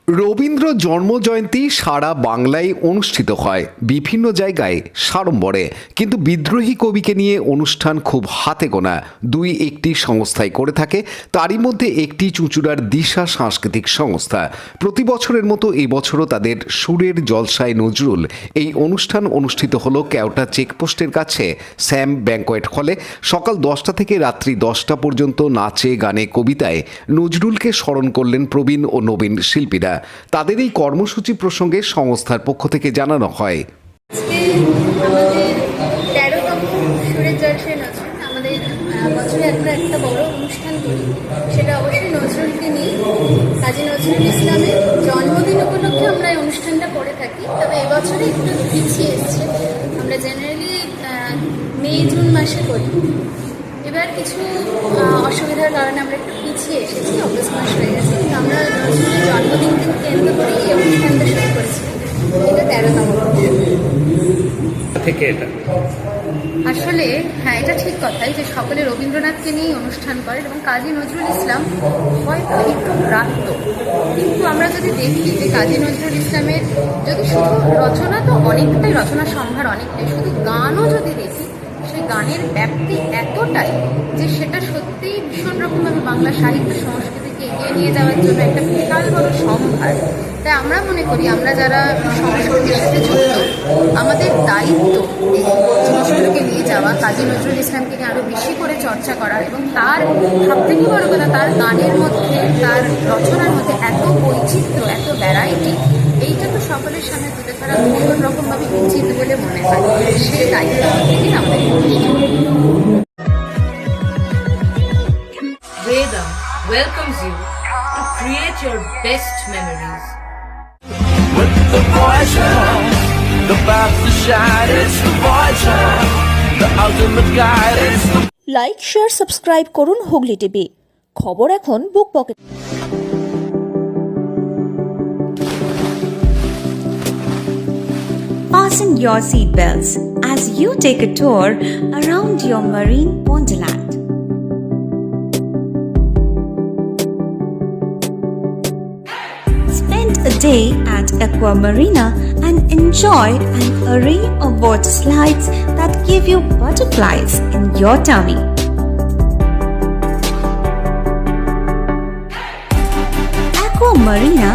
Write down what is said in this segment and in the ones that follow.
রবীন্দ্র জন্মজয়ন্তী সারা বাংলায় অনুষ্ঠিত হয় বিভিন্ন জায়গায় সাড়ম্বরে, কিন্তু বিদ্রোহী কবিকে নিয়ে অনুষ্ঠান খুব হাতে গোনা দুই একটি সংস্থায় করে থাকে। তারই মধ্যে একটি চুঁচুড়ার দিশা সাংস্কৃতিক সংস্থা। প্রতি বছরের মতো এবছরও তাদের সুরের জলসায় নজরুল এই অনুষ্ঠান অনুষ্ঠিত হলো কেওটা চেকপোস্টের কাছে স্যাম ব্যাংকোয়েট হলে। সকাল 10টা থেকে রাত্রি 10টা পর্যন্ত নাচে গানে কবিতায় নজরুলকে স্মরণ করলেন প্রবীণ ও নবীন শিল্পীরা। তাদের এই কর্মসূচি প্রসঙ্গে সংস্থার পক্ষ থেকে জানানো হয়, আমাদের 13তম সুরের জলসায় নজরুল আমাদের বছরে আমরা একটা বড় অনুষ্ঠান করি, সেটা অবশ্যই নজরুলকে নিয়ে। কাজী নজরুল ইসলামের জন্মদিন উপলক্ষে আমরা এই অনুষ্ঠানটা করে থাকি, তবে এবছরে একটু পিছিয়ে এসছে। আমরা জেনারেলি মে জুন মাসে করি, এবার কিছু অসুবিধার কারণে আমরা একটু পিছিয়ে এসেছি, অগস্ট মাস হয়ে গেছে। কিন্তু আমরা নজরুলের জন্মদিনকে কেন্দ্র করে এই অনুষ্ঠানটা শুরু করেছি। এটা 13তম থেকে। এটা আসলে হ্যাঁ, এটা ঠিক কথাই যে সকলে রবীন্দ্রনাথকে নিয়েই অনুষ্ঠান করেন এবং কাজী নজরুল ইসলাম হয়তো একটু প্রাপ্ত, কিন্তু আমরা যদি দেখি যে কাজী নজরুল ইসলামের যদি শুধু রচনা, তো অনেকটাই রচনা সম্ভার অনেকটাই, শুধু গানও যদি দেখি সেই গানের ব্যাপ্তি এতটাই যে সেটা সত্যিই ভীষণ রকমভাবে বাংলা সাহিত্য সংস্কৃতিকে এগিয়ে নিয়ে যাওয়ার জন্য একটা বিশাল বড় সম্ভার। তাই আমরা মনে করি, আমরা যারা সংস্কৃতির সাথে যুক্ত, আমাদের দায়িত্ব এই জিনিসগুলোকে নিয়ে যাওয়া, কাজী নজরুল ইসলামকে নিয়ে আরও বেশি করে চর্চা করা এবং তার সবথেকে বড় কথা, তার গানের মধ্যে, তার রচনার মধ্যে এত বৈচিত্র্য, এত ভ্যারাইটি, এইটা তো সকলের সামনে তুলে ধরা ভীষণ রকমভাবে উচিত বলে মনে হয়। সেই দায়িত্ব থেকে আমাদের Vedam welcomes you to create your best memories. With the voice, the path to shine, it's the voice, the ultimate guide, it's the like, share, subscribe করুন হুগলি টিভি। খবর এখন বুক pocket. Fasten your seatbelts as you take a tour around your marine wonderland. Spend a day at Aqua Marina and enjoy an array of water slides that give you butterflies in your tummy. Aqua Marina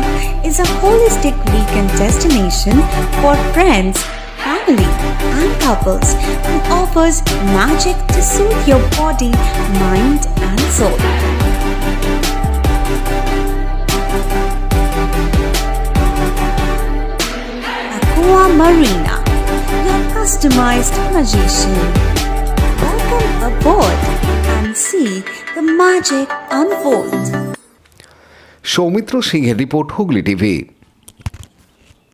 is a holistic weekend destination for friends, family, and couples and offers magic to soothe your body, mind, and soul. Aqua Marina, your customized magician. Welcome aboard and see the magic unfold. Soumitra সিংহের report, Hooghly TV.